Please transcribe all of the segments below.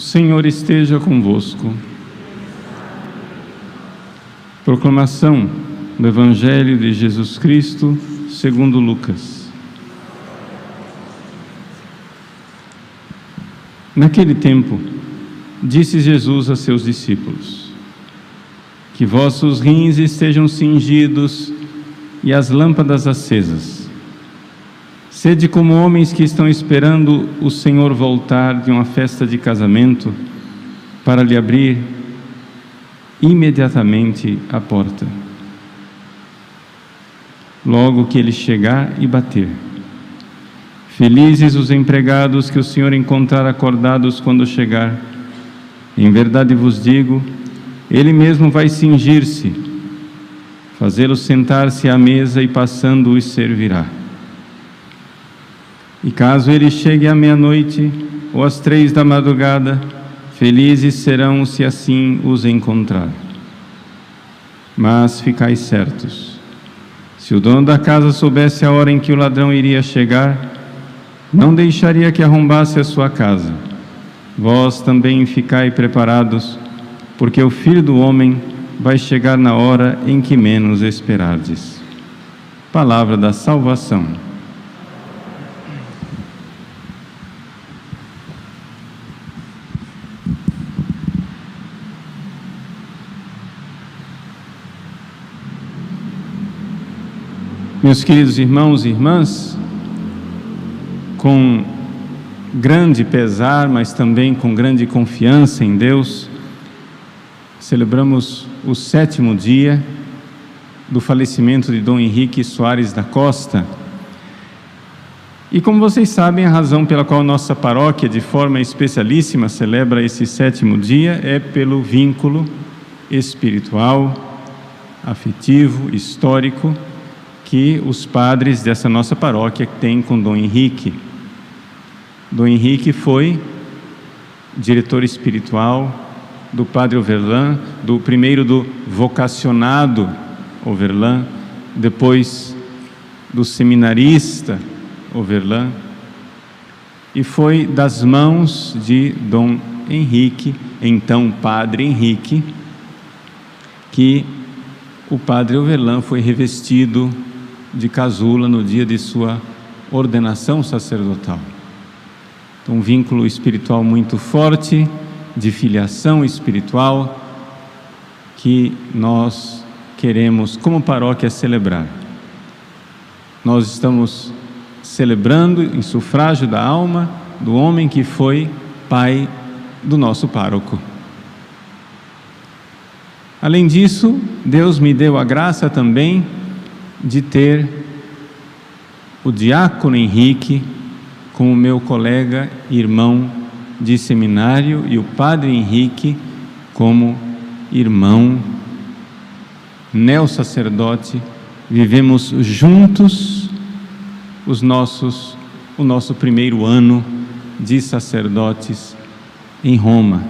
Senhor esteja convosco. Proclamação do Evangelho de Jesus Cristo segundo Lucas. Naquele tempo, disse Jesus a seus discípulos: que vossos rins estejam cingidos e as lâmpadas acesas. Sede como homens que estão esperando o Senhor voltar de uma festa de casamento para lhe abrir imediatamente a porta, logo que ele chegar e bater. Felizes os empregados que o Senhor encontrar acordados quando chegar. Em verdade vos digo, ele mesmo vai cingir-se, fazê-los sentar-se à mesa e passando os servirá. E caso ele chegue à meia-noite ou às 3 da madrugada, felizes serão se assim os encontrar. Mas ficai certos, se o dono da casa soubesse a hora em que o ladrão iria chegar, não deixaria que arrombasse a sua casa. Vós também ficai preparados, porque o Filho do Homem vai chegar na hora em que menos esperardes. Palavra da salvação. Meus queridos irmãos e irmãs, com grande pesar, mas também com grande confiança em Deus, celebramos o 7º dia do falecimento de Dom Henrique Soares da Costa. E como vocês sabem, a razão pela qual nossa paróquia, de forma especialíssima, celebra esse 7º dia é pelo vínculo espiritual, afetivo, histórico, que os padres dessa nossa paróquia têm com Dom Henrique. Dom Henrique foi diretor espiritual do padre Overlan, primeiro do vocacionado Overlan, depois do seminarista Overlan, e foi das mãos de Dom Henrique, então padre Henrique, que o padre Overlan foi revestido de casula no dia de sua ordenação sacerdotal. Então, um vínculo espiritual muito forte, de filiação espiritual, que nós queremos, como paróquia, celebrar. Nós estamos celebrando em sufrágio da alma do homem que foi pai do nosso pároco. Além disso, Deus me deu a graça também de ter o diácono Henrique como meu colega, irmão de seminário, e o padre Henrique como irmão, neo-sacerdote. Vivemos juntos o nosso primeiro ano de sacerdotes em Roma.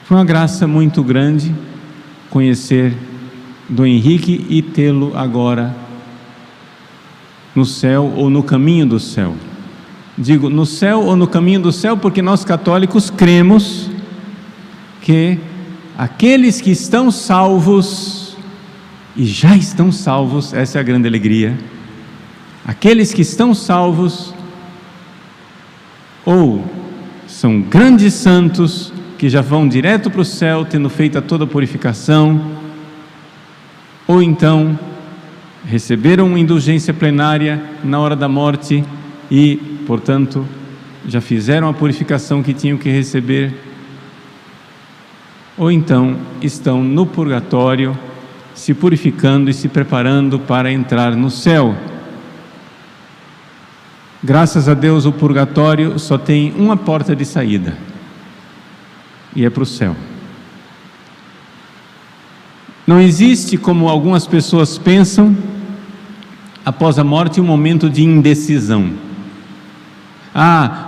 Foi uma graça muito grande conhecer Dom Henrique e tê-lo agora no céu ou no caminho do céu. Digo no céu ou no caminho do céu porque nós católicos cremos que aqueles que estão salvos, e já estão salvos, essa é a grande alegria, aqueles que estão salvos ou são grandes santos que já vão direto para o céu, tendo feito toda a purificação, ou então receberam uma indulgência plenária na hora da morte e, portanto, já fizeram a purificação que tinham que receber, ou então estão no purgatório, se purificando e se preparando para entrar no céu. Graças a Deus, o purgatório só tem uma porta de saída, e é para o céu. Não existe, como algumas pessoas pensam, após a morte, um momento de indecisão.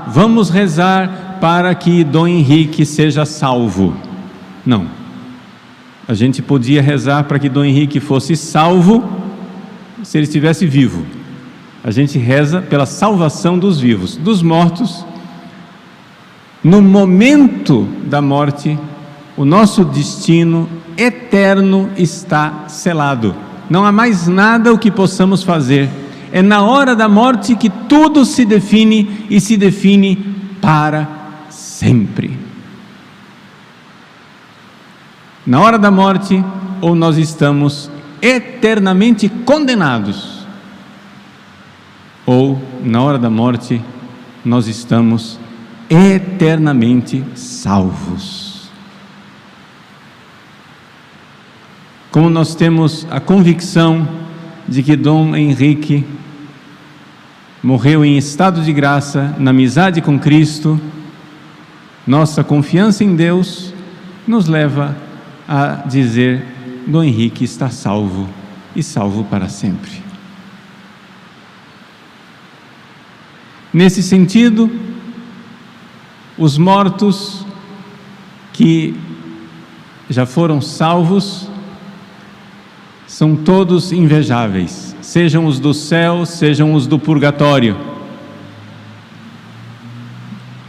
Vamos rezar para que Dom Henrique seja salvo. Não. A gente podia rezar para que Dom Henrique fosse salvo se ele estivesse vivo. A gente reza pela salvação dos vivos. Dos mortos, no momento da morte, o nosso destino eterno está selado. Não há mais nada o que possamos fazer. É na hora da morte que tudo se define, e se define para sempre. Na hora da morte, ou nós estamos eternamente condenados, ou na hora da morte nós estamos eternamente salvos. Como nós temos a convicção de que Dom Henrique morreu em estado de graça, na amizade com Cristo, nossa confiança em Deus nos leva a dizer: Dom Henrique está salvo, e salvo para sempre. Nesse sentido, os mortos que já foram salvos são todos invejáveis, sejam os do céu, sejam os do purgatório,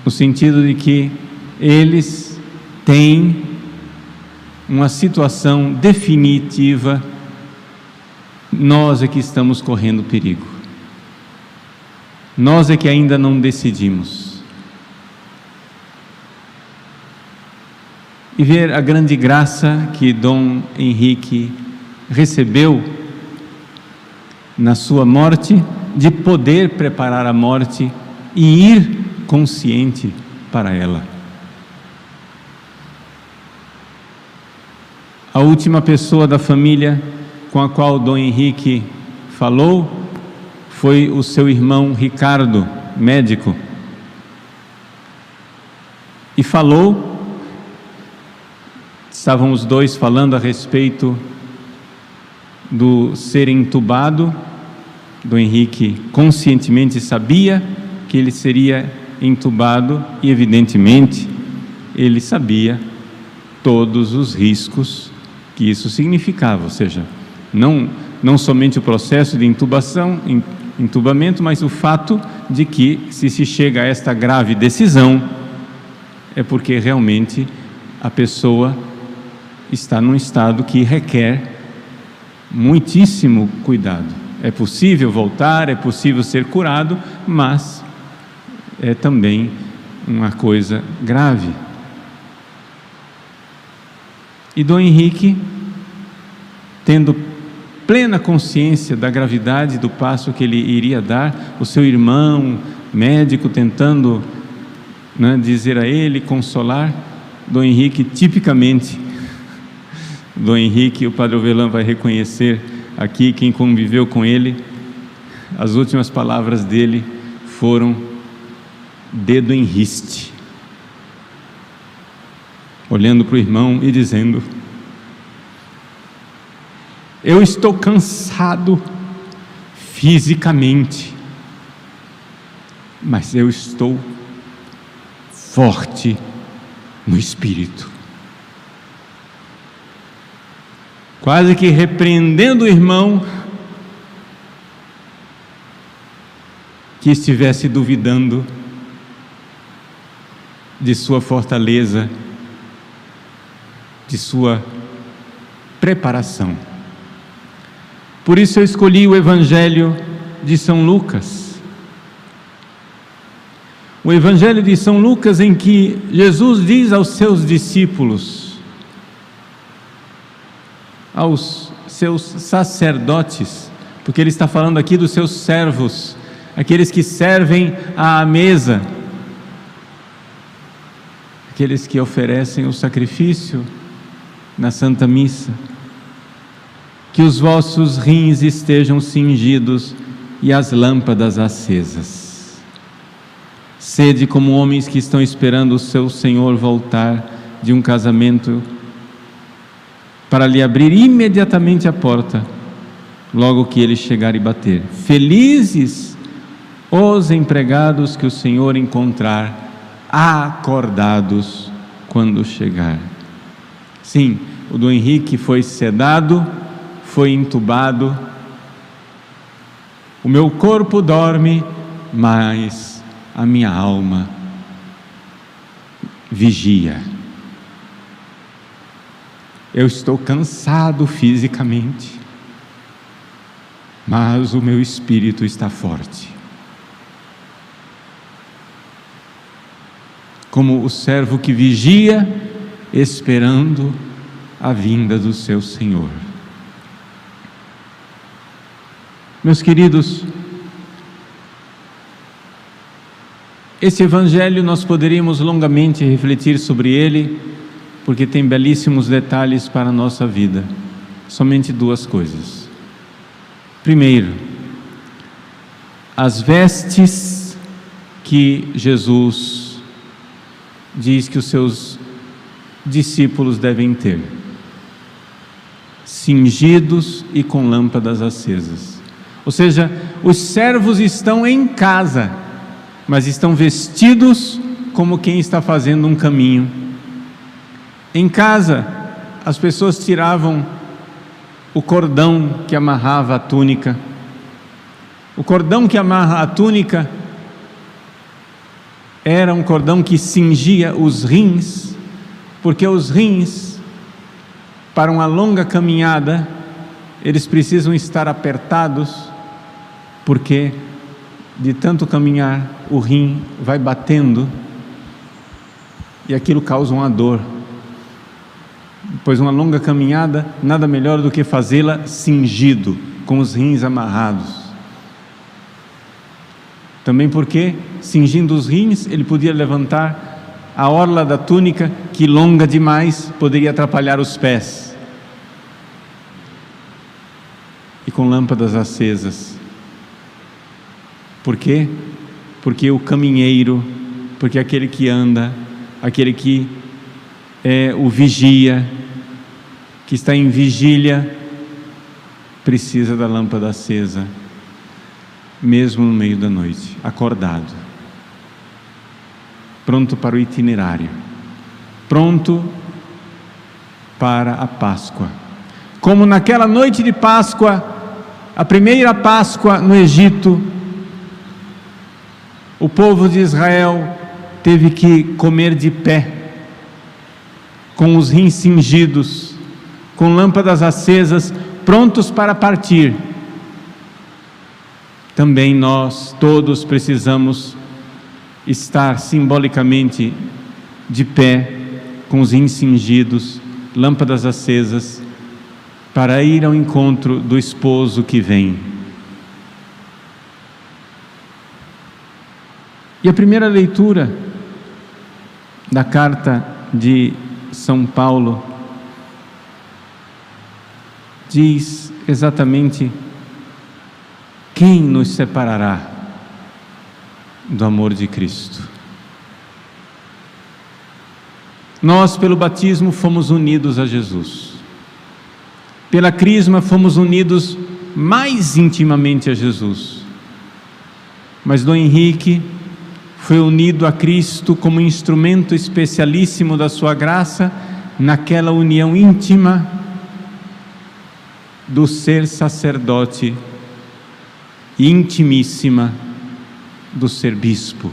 no sentido de que eles têm uma situação definitiva. Nós é que estamos correndo perigo. Nós é que ainda não decidimos. E ver a grande graça que Dom Henrique recebeu na sua morte, de poder preparar a morte e ir consciente para ela. A última pessoa da família com a qual Dom Henrique falou foi o seu irmão Ricardo, médico. E falou, estavam os dois falando a respeito do ser entubado. Dom Henrique conscientemente sabia que ele seria entubado e, evidentemente, ele sabia todos os riscos que isso significava, ou seja, não somente o processo de entubamento, mas o fato de que, se chega a esta grave decisão, é porque realmente a pessoa está num estado que requer muitíssimo cuidado. É possível voltar, é possível ser curado, mas é também uma coisa grave. E Dom Henrique, tendo plena consciência da gravidade do passo que ele iria dar, o seu irmão médico tentando dizer a ele, consolar, Dom Henrique, tipicamente, Dom Henrique, o Padre Ovelan vai reconhecer aqui, quem conviveu com ele, as últimas palavras dele foram: dedo em riste, olhando para o irmão e dizendo: eu estou cansado fisicamente, mas eu estou forte no espírito. Quase que repreendendo o irmão que estivesse duvidando de sua fortaleza, de sua preparação. Por isso eu escolhi o Evangelho de São Lucas. O Evangelho de São Lucas, em que Jesus diz aos seus discípulos, aos seus sacerdotes, porque ele está falando aqui dos seus servos, aqueles que servem à mesa, aqueles que oferecem o sacrifício na Santa Missa: que os vossos rins estejam cingidos e as lâmpadas acesas. Sede como homens que estão esperando o seu Senhor voltar de um casamento, para lhe abrir imediatamente a porta, logo que ele chegar e bater. Felizes os empregados que o Senhor encontrar acordados quando chegar. Sim, o Dom Henrique foi sedado, foi entubado. O meu corpo dorme, mas a minha alma vigia. Eu estou cansado fisicamente, mas o meu espírito está forte. Como o servo que vigia, esperando a vinda do seu Senhor. Meus queridos, esse evangelho nós poderíamos longamente refletir sobre ele, porque tem belíssimos detalhes para a nossa vida. Somente duas coisas. Primeiro, as vestes que Jesus diz que os seus discípulos devem ter, cingidos e com lâmpadas acesas. Ou seja, os servos estão em casa, mas estão vestidos como quem está fazendo um caminho. Em casa, as pessoas tiravam o cordão que amarrava a túnica. O cordão que amarra a túnica era um cordão que cingia os rins, porque os rins, para uma longa caminhada, eles precisam estar apertados, porque de tanto caminhar, o rim vai batendo e aquilo causa uma dor. Pois uma longa caminhada, nada melhor do que fazê-la cingido, com os rins amarrados. Também porque, cingindo os rins, ele podia levantar a orla da túnica, que longa demais, poderia atrapalhar os pés. E com lâmpadas acesas. Por quê? Porque o caminheiro, porque aquele que anda, aquele que é o vigia, que está em vigília, precisa da lâmpada acesa, mesmo no meio da noite, acordado, pronto para o itinerário, pronto para a Páscoa. Como naquela noite de Páscoa, a primeira Páscoa no Egito, o povo de Israel teve que comer de pé, com os rins cingidos, com lâmpadas acesas, prontos para partir. Também nós todos precisamos estar simbolicamente de pé, com os rins cingidos, lâmpadas acesas, para ir ao encontro do esposo que vem. E a primeira leitura da carta de São Paulo diz exatamente: quem nos separará do amor de Cristo? Nós, pelo batismo, fomos unidos a Jesus. Pela crisma, fomos unidos mais intimamente a Jesus. Mas Dom Henrique foi unido a Cristo como instrumento especialíssimo da sua graça, naquela união íntima do ser sacerdote e intimíssima do ser bispo.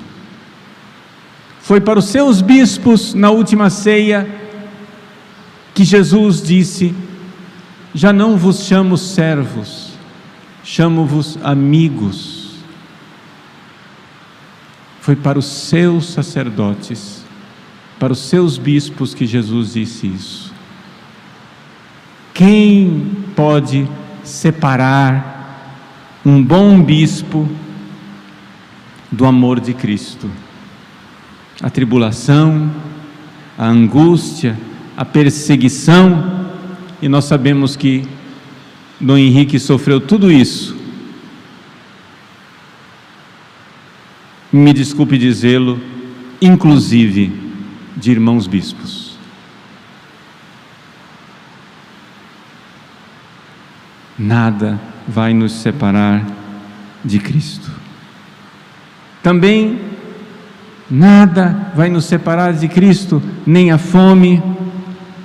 Foi para os seus bispos, na última ceia, que Jesus disse: já não vos chamo servos, chamo-vos amigos. Foi para os seus sacerdotes, para os seus bispos que Jesus disse isso. Quem pode separar um bom bispo do amor de Cristo? A tribulação, a angústia, a perseguição, e nós sabemos que Dom Henrique sofreu tudo isso. Me desculpe dizê-lo, inclusive de irmãos bispos. Nada vai nos separar de Cristo. Também nada vai nos separar de Cristo, nem a fome,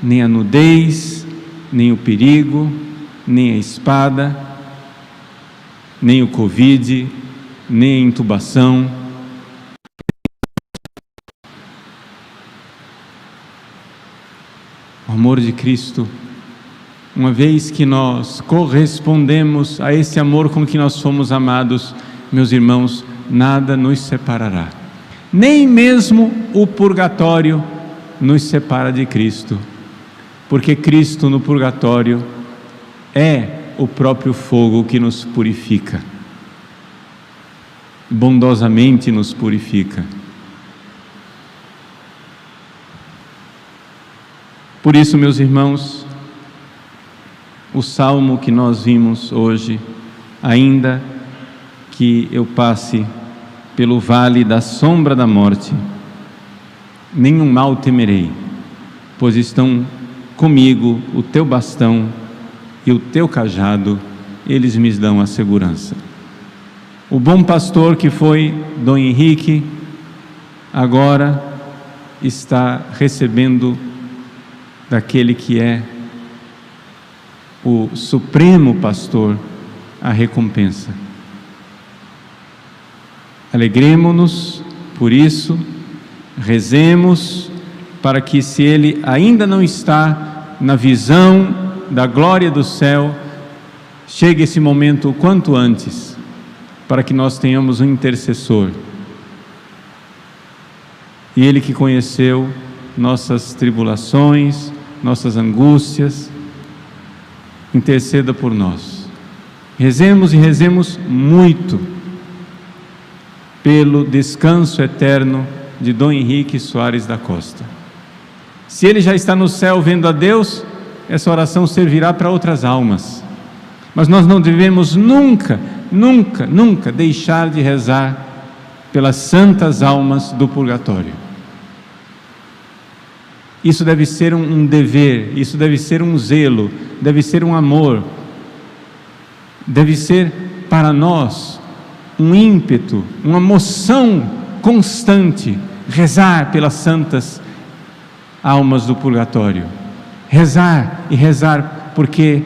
nem a nudez, nem o perigo, nem a espada, nem o Covid, nem a intubação. amor de Cristo, uma vez que nós correspondemos a esse amor com que nós fomos amados, meus irmãos, nada nos separará. Nem mesmo o purgatório nos separa de Cristo, porque Cristo no purgatório é o próprio fogo que nos purifica, bondosamente nos purifica. Por isso, meus irmãos, o salmo que nós vimos hoje, ainda que eu passe pelo vale da sombra da morte, nenhum mal temerei, pois estão comigo o teu bastão e o teu cajado, eles me dão a segurança. O bom pastor que foi Dom Henrique, agora está recebendo daquele que é o supremo pastor a recompensa. Alegremo-nos por isso, rezemos para que, se ele ainda não está na visão da glória do céu, chegue esse momento o quanto antes, para que nós tenhamos um intercessor. E ele que conheceu nossas tribulações, nossas angústias, interceda por nós. Rezemos e rezemos muito pelo descanso eterno de Dom Henrique Soares da Costa. Se ele já está no céu vendo a Deus, essa oração servirá para outras almas. Mas nós não devemos nunca, nunca, nunca deixar de rezar pelas santas almas do purgatório. Isso deve ser um dever, isso deve ser um zelo, deve ser um amor, deve ser para nós um ímpeto, uma moção constante, rezar pelas santas almas do purgatório. Rezar e rezar, porque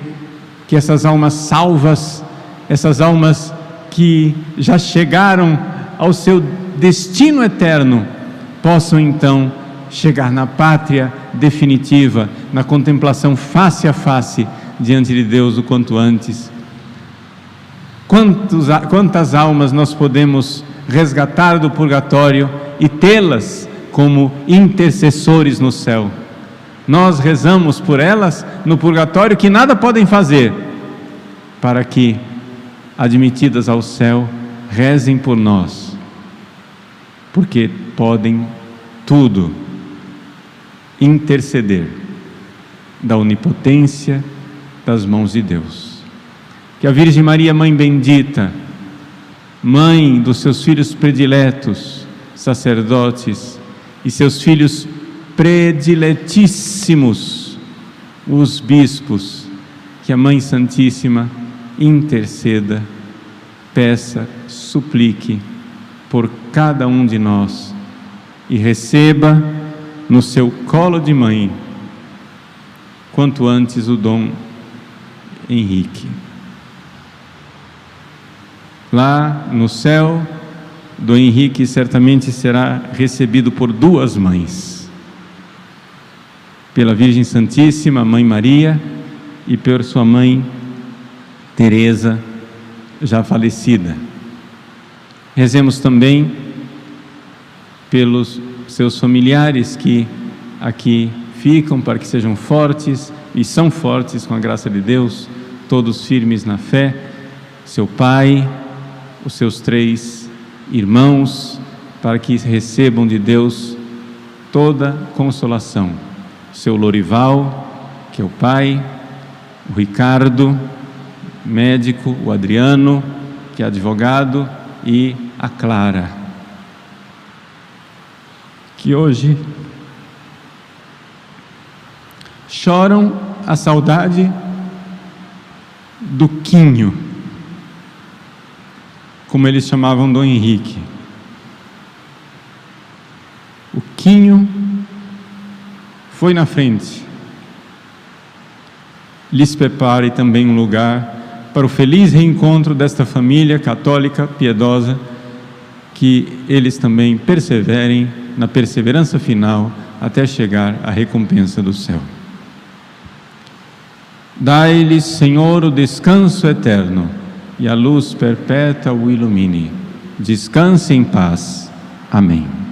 que essas almas salvas, essas almas que já chegaram ao seu destino eterno, possam então chegar na pátria definitiva, na contemplação face a face diante de Deus o quanto antes. Quantas almas nós podemos resgatar do purgatório e tê-las como intercessores no céu? Nós rezamos por elas no purgatório, que nada podem fazer, para que, admitidas ao céu, rezem por nós, porque podem tudo interceder da onipotência das mãos de Deus. Que a Virgem Maria, Mãe bendita, mãe dos seus filhos prediletos, sacerdotes, e seus filhos prediletíssimos, os bispos, que a Mãe Santíssima interceda, peça, suplique por cada um de nós e receba no seu colo de mãe, quanto antes, o Dom Henrique. Lá no céu, Dom Henrique certamente será recebido por duas mães, pela Virgem Santíssima, Mãe Maria, e por sua mãe Teresa, já falecida. Rezemos também pelos seus familiares que aqui ficam, para que sejam fortes, e são fortes com a graça de Deus, todos firmes na fé, seu pai, os seus 3 irmãos, para que recebam de Deus toda consolação. Seu Lorival, que é o pai, o Ricardo, médico, o Adriano, que é advogado, e a Clara, que hoje choram a saudade do Quinho, como eles chamavam Dom Henrique. O Quinho foi na frente. Lhes prepare também um lugar para o feliz reencontro desta família católica piedosa, que eles também perseverem na perseverança final até chegar à recompensa do céu. Dai-lhes, Senhor, o descanso eterno, e a luz perpétua o ilumine. Descanse em paz. Amém.